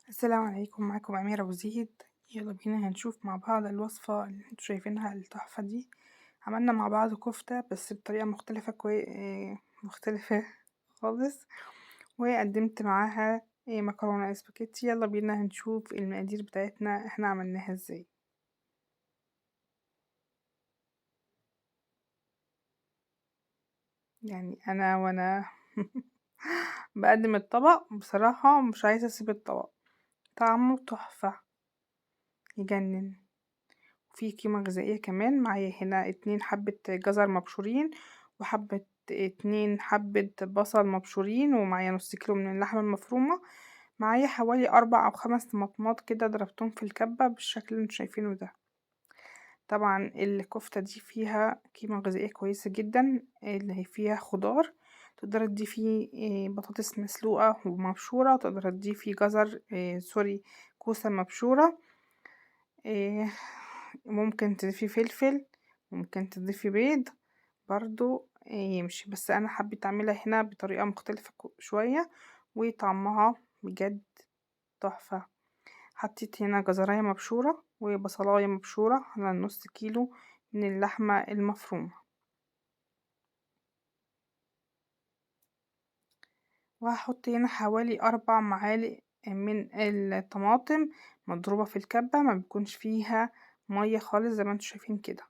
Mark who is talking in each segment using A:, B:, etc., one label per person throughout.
A: السلام عليكم، معاكم أميرة أبو زيد. يلا بينا هنشوف مع بعض الوصفة اللي انتوا شايفينها التحفة دي. عملنا مع بعض كفتة بس بطريقة مختلفة مختلفة خالص، وقدمت معاها مكرونة اسباجيتي. يلا بينا هنشوف المقادير بتاعتنا احنا عملناها ازاي. يعني وانا بقدم الطبق بصراحة مش عايزة اسيب الطبق، طعمه تحفة يجنن. في قيمة غذائية كمان. معايا هنا 2 حبة جزر مبشورين، وحبة 2 حبة بصل مبشورين، ومعايا نص كيلو من اللحمة المفرومة. معايا حوالي 4 أو 5 طماطمات كده ضربتهم في الكبة بالشكل اللي انتوا شايفينه ده. طبعا الكفتة دي فيها قيمة غذائية كويسة جدا، اللي هي فيها خضار. تقدر تضيفي بطاطس مسلوقة ومبشورة، وتقدر تضيفي جزر سوري كوسة مبشورة. إيه، ممكن تضيفي فلفل، ممكن تضيفي بيض برضو يمشي، بس انا حبيت اعملها هنا بطريقة مختلفة شوية، وطعمها بجد تحفة. حطيت هنا جزراية مبشورة وبصلاية مبشورة على نص كيلو من اللحمة المفرومة، وهحط هنا حوالي 4 معالق من الطماطم مضروبة في الكبة، ما بيكونش فيها مية خالص زي ما انتوا شايفين كده.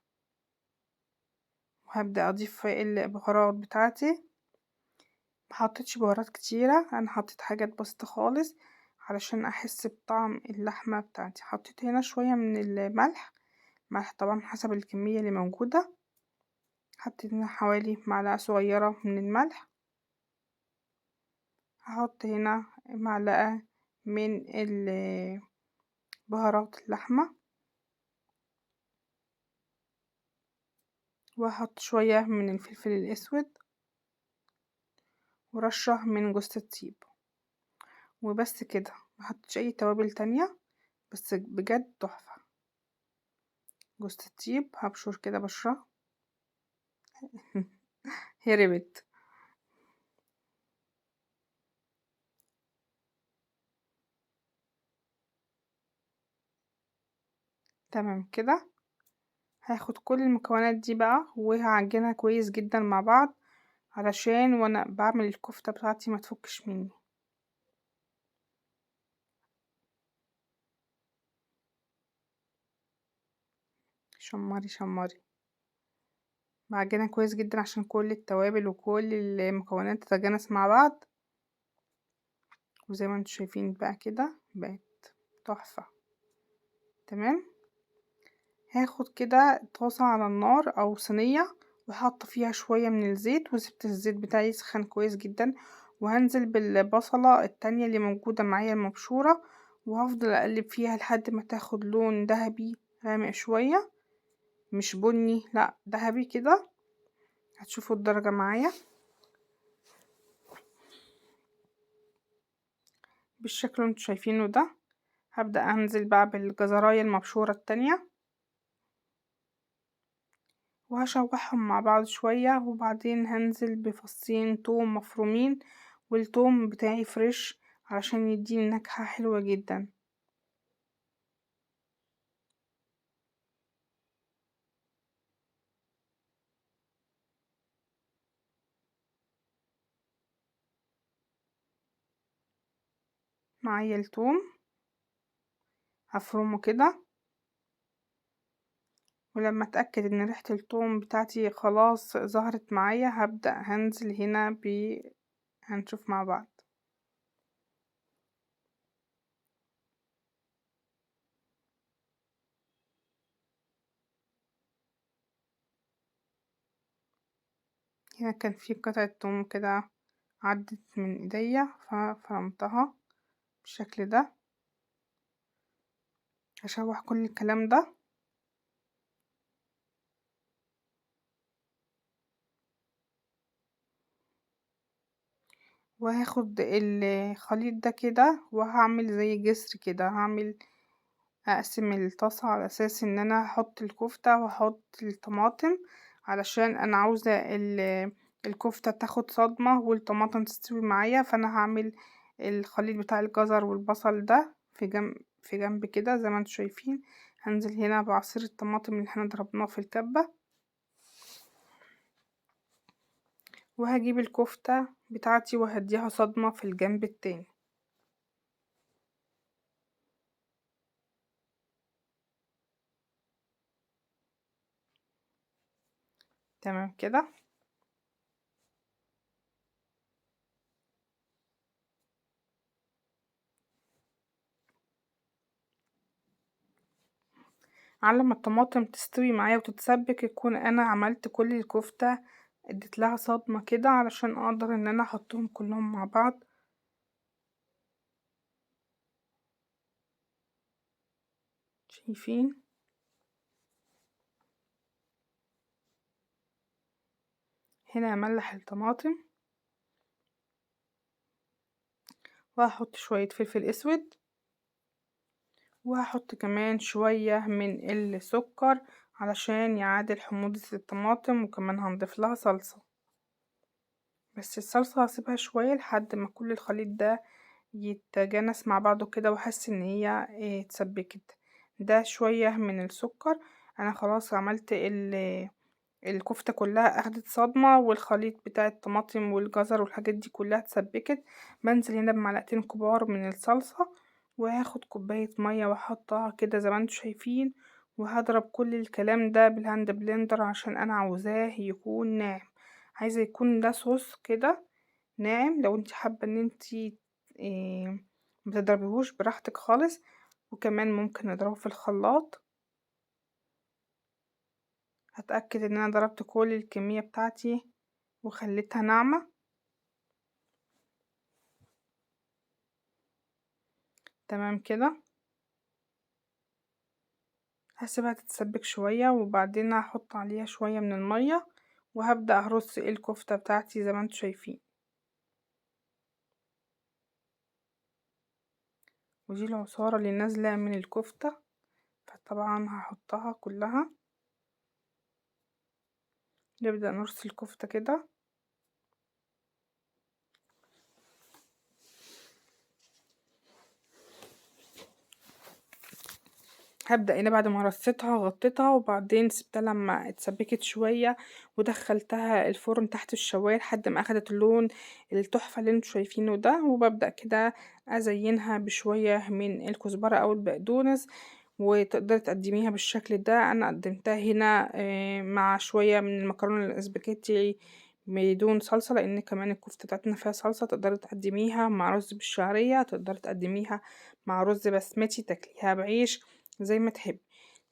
A: وهبدأ اضيف البهارات بتاعتي. محطتش بهارات كتيرة، انا حطيت حاجات بسيطة خالص علشان احس بطعم اللحمة بتاعتي. حطيت هنا شوية من الملح، ملح طبعا حسب الكمية اللي موجودة. حطيت هنا حوالي معلقة صغيرة من الملح. هحط هنا معلقة من بهارات اللحمة، وهحط شوية من الفلفل الاسود، ورشة من جوز الطيب، وبس كده. محطتش اي توابل تانية، بس بجد تحفة. جوز الطيب هبشر كده بشرة هربت. تمام كده. هاخد كل المكونات دي بقى وهعجنها كويس جدا مع بعض، علشان وانا بعمل الكفتة بتاعتي ما تفكش مني. شمري شمري، بعجنها كويس جدا عشان كل التوابل وكل المكونات تتجانس مع بعض. وزي ما انتوا شايفين بقى كده بقت تحفة. تمام. هاخد كده طاسة على النار او صينية، وحاطة فيها شوية من الزيت، وسبت الزيت بتاعي يسخن كويس جدا. وهنزل بالبصلة التانية اللي موجودة معايا المبشورة، وهفضل اقلب فيها لحد ما تاخد لون ذهبي غامق شوية، مش بني، لا ذهبي كده. هتشوفوا الدرجة معايا بالشكل اللي انتوا شايفينه ده. هبدأ انزل بقى بالجزراية المبشورة التانية، وهشوحهم مع بعض شوية، وبعدين هنزل بفصين توم مفرومين، والتوم بتاعي فريش علشان يديني نكهة حلوة جدا. معايا التوم هفرمه كده، ولما اتأكد ان ريحة التوم بتاعتي خلاص ظهرت معايا هبدأ هنزل هنا هنشوف مع بعض. هنا كان في قطعة توم كده عدت من ايديا ففرمتها بالشكل ده. هشوح كل الكلام ده، وهاخد الخليط ده كده وهعمل زي جسر كده. اقسم الطاسة على اساس ان انا هحط الكفتة واحط الطماطم، علشان انا عاوزة الكفتة تاخد صدمة والطماطم تستوي معايا. فانا هعمل الخليط بتاع الجزر والبصل ده في جنب كده زي ما انتوا شايفين. هنزل هنا بعصير الطماطم اللي احنا ضربناه في الكبة، وهجيب الكفتة بتاعتي وهديها صدمة في الجنب التاني. تمام كده. على ما الطماطم تستوي معايا وتتسبك يكون انا عملت كل الكفتة، اديت لها صدمة كده علشان اقدر ان انا احطهم كلهم مع بعض. شايفين؟ هنا املح الطماطم، وهحط شوية فلفل اسود، وهحط كمان شوية من السكر علشان يعادل حموضة الطماطم، وكمان هنضيف لها صلصة. بس الصلصة هسيبها شوية لحد ما كل الخليط ده يتجانس مع بعضه كده واحس ان هي اتسبكت. ده شوية من السكر. انا خلاص عملت الكفتة كلها اخدت صدمة، والخليط بتاع الطماطم والجزر والحاجات دي كلها اتسبكت. بنزل هنا بمعلقتين كبار من الصلصة، وهاخد كوباية مية واحطها كده زي ما انتوا شايفين، وهضرب كل الكلام ده بالهاند بلندر عشان انا عاوزاه يكون ناعم. عايزة يكون ده صوص كده ناعم. لو انت حابة ان انت متضربيهوش براحتك خالص، وكمان ممكن نضربه في الخلاط. هتأكد ان انا ضربت كل الكمية بتاعتي وخليتها ناعمة. تمام كده. هسيبها تتسبك شوية وبعدين هحط عليها شوية من المية، وهبدأ أرص الكفتة بتاعتي زي ما انتوا شايفين. ودي العصارة اللي نازلة من الكفتة، فطبعا هحطها كلها. نبدأ نرص الكفتة كده. هبدأ هنا بعد ما رصيتها غطيتها، وبعدين سبتها لما اتسبكت شوية، ودخلتها الفرن تحت الشواية لحد ما اخدت اللون التحفة اللي انتوا شايفينه ده. وببدأ كده ازينها بشوية من الكزبرة او البقدونس، وتقدري تقدميها بالشكل ده. انا قدمتها هنا مع شوية من المكرونة الاسباجيتي بدون صلصة، لان كمان الكفتة بتاعتنا فيها صلصة. تقدري تقدميها مع رز بالشعرية، تقدري تقدميها مع رز بسمتي، تاكليها بعيش زي ما تحبي.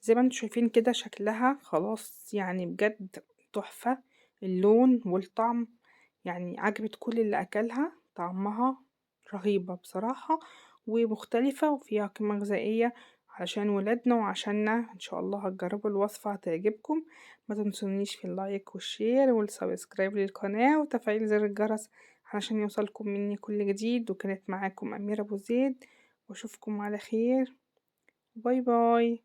A: زي ما انتوا شايفين كده شكلها خلاص يعني بجد تحفة. اللون والطعم يعني عجبت كل اللي اكلها. طعمها رهيبة بصراحة ومختلفة وفيها قيمة غذائية علشان ولادنا وعشاننا. ان شاء الله هتجربوا الوصفة هتعجبكم. ما تنسونيش في اللايك والشير والسبسكرايب للقناة وتفعيل زر الجرس علشان يوصلكم مني كل جديد. وكانت معاكم أميرة أبو زيد، واشوفكم على خير. باي باي.